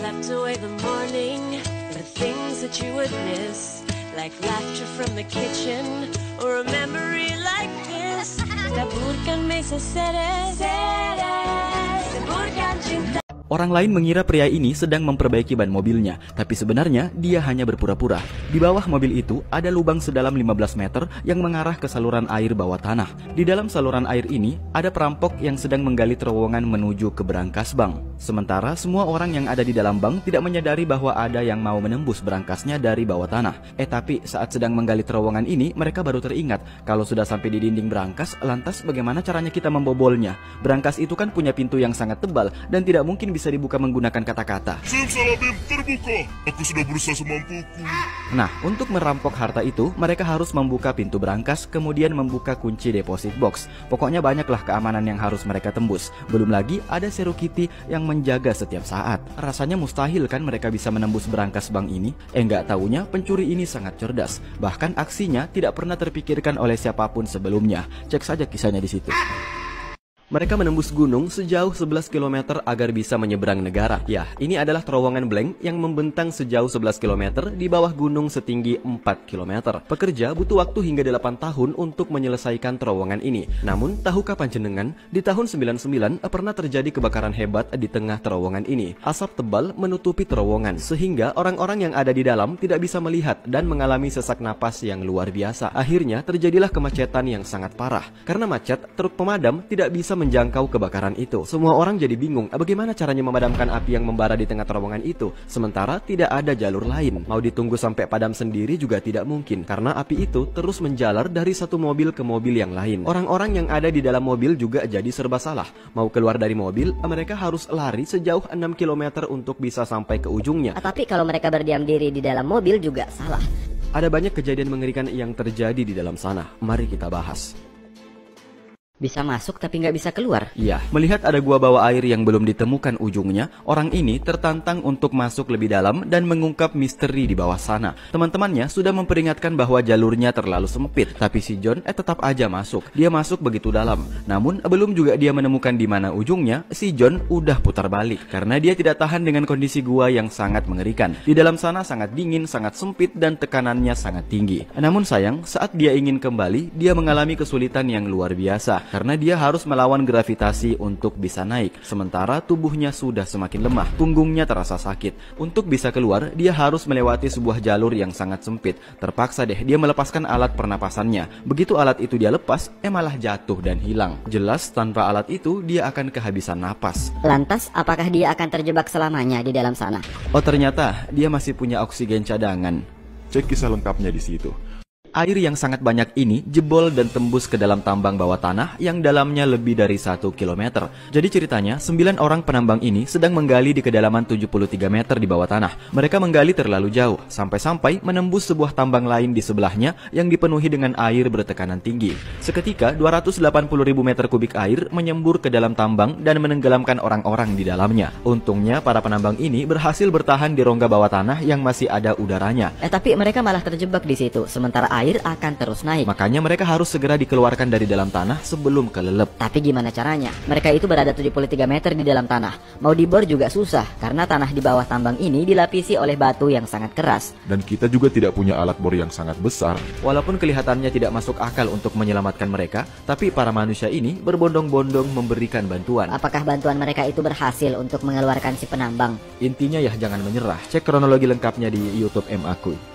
Slept away the morning, the things that you would miss, like laughter from the kitchen, or a memory like this. Taburkan mesa seres, taburkan cinta. Orang lain mengira pria ini sedang memperbaiki ban mobilnya, tapi sebenarnya dia hanya berpura-pura. Di bawah mobil itu ada lubang sedalam 15 meter yang mengarah ke saluran air bawah tanah. Di dalam saluran air ini ada perampok yang sedang menggali terowongan menuju ke berangkas bank. Sementara semua orang yang ada di dalam bank tidak menyadari bahwa ada yang mau menembus berangkasnya dari bawah tanah. Tapi saat sedang menggali terowongan ini, mereka baru teringat kalau sudah sampai di dinding berangkas, lantas bagaimana caranya kita membobolnya? Berangkas itu kan punya pintu yang sangat tebal dan tidak mungkin bisa dibuka menggunakan kata-kata. Simsalabim, terbuka. Aku sudah berusaha semampuku. Nah, untuk merampok harta itu, mereka harus membuka pintu berangkas, kemudian membuka kunci deposit box. Pokoknya banyaklah keamanan yang harus mereka tembus. Belum lagi ada security yang menjaga setiap saat. Rasanya mustahil kan mereka bisa menembus berangkas bank ini? Nggak taunya pencuri ini sangat cerdas. Bahkan aksinya tidak pernah terpikirkan oleh siapapun sebelumnya. Cek saja kisahnya di situ. Mereka menembus gunung sejauh 11 km agar bisa menyeberang negara. Ya, ini adalah terowongan blank yang membentang sejauh 11 km di bawah gunung setinggi 4 km. Pekerja butuh waktu hingga 8 tahun untuk menyelesaikan terowongan ini. Namun, tahukah panjenengan, di tahun 99 pernah terjadi kebakaran hebat di tengah terowongan ini. Asap tebal menutupi terowongan, sehingga orang-orang yang ada di dalam tidak bisa melihat dan mengalami sesak napas yang luar biasa. Akhirnya, terjadilah kemacetan yang sangat parah. Karena macet, truk pemadam tidak bisa menjangkau kebakaran itu. Semua orang jadi bingung bagaimana caranya memadamkan api yang membara di tengah terowongan itu, sementara tidak ada jalur lain. Mau ditunggu sampai padam sendiri juga tidak mungkin, karena api itu terus menjalar dari satu mobil ke mobil yang lain. Orang-orang yang ada di dalam mobil juga jadi serba salah. Mau keluar dari mobil, mereka harus lari sejauh 6 km untuk bisa sampai ke ujungnya. Tapi kalau mereka berdiam diri di dalam mobil juga salah. Ada banyak kejadian mengerikan yang terjadi di dalam sana. Mari kita bahas. Bisa masuk tapi nggak bisa keluar. Iya, melihat ada gua bawah air yang belum ditemukan ujungnya, orang ini tertantang untuk masuk lebih dalam dan mengungkap misteri di bawah sana. Teman-temannya sudah memperingatkan bahwa jalurnya terlalu sempit, tapi si John tetap aja masuk. Dia masuk begitu dalam. Namun belum juga dia menemukan di mana ujungnya, si John udah putar balik karena dia tidak tahan dengan kondisi gua yang sangat mengerikan. Di dalam sana sangat dingin, sangat sempit dan tekanannya sangat tinggi. Namun sayang, saat dia ingin kembali, dia mengalami kesulitan yang luar biasa. Karena dia harus melawan gravitasi untuk bisa naik. Sementara tubuhnya sudah semakin lemah, punggungnya terasa sakit. Untuk bisa keluar, dia harus melewati sebuah jalur yang sangat sempit. Terpaksa deh dia melepaskan alat pernapasannya. Begitu alat itu dia lepas, malah jatuh dan hilang. Jelas tanpa alat itu dia akan kehabisan napas. Lantas apakah dia akan terjebak selamanya di dalam sana? Oh ternyata dia masih punya oksigen cadangan. Cek kisah lengkapnya di situ. Air yang sangat banyak ini jebol dan tembus ke dalam tambang bawah tanah yang dalamnya lebih dari 1 km. Jadi ceritanya, 9 orang penambang ini sedang menggali di kedalaman 73 meter di bawah tanah. Mereka menggali terlalu jauh, sampai-sampai menembus sebuah tambang lain di sebelahnya yang dipenuhi dengan air bertekanan tinggi. Seketika, 280.000 meter kubik air menyembur ke dalam tambang dan menenggelamkan orang-orang di dalamnya. Untungnya, para penambang ini berhasil bertahan di rongga bawah tanah yang masih ada udaranya. Tapi mereka malah terjebak di situ, sementara air akan terus naik. Makanya mereka harus segera dikeluarkan dari dalam tanah sebelum kelelep. Tapi gimana caranya? Mereka itu berada 73 meter di dalam tanah. Mau dibor juga susah, karena tanah di bawah tambang ini dilapisi oleh batu yang sangat keras. Dan kita juga tidak punya alat bor yang sangat besar. Walaupun kelihatannya tidak masuk akal untuk menyelamatkan mereka, tapi para manusia ini berbondong-bondong memberikan bantuan. Apakah bantuan mereka itu berhasil untuk mengeluarkan si penambang? Intinya ya jangan menyerah. Cek kronologi lengkapnya di YouTube M Akui.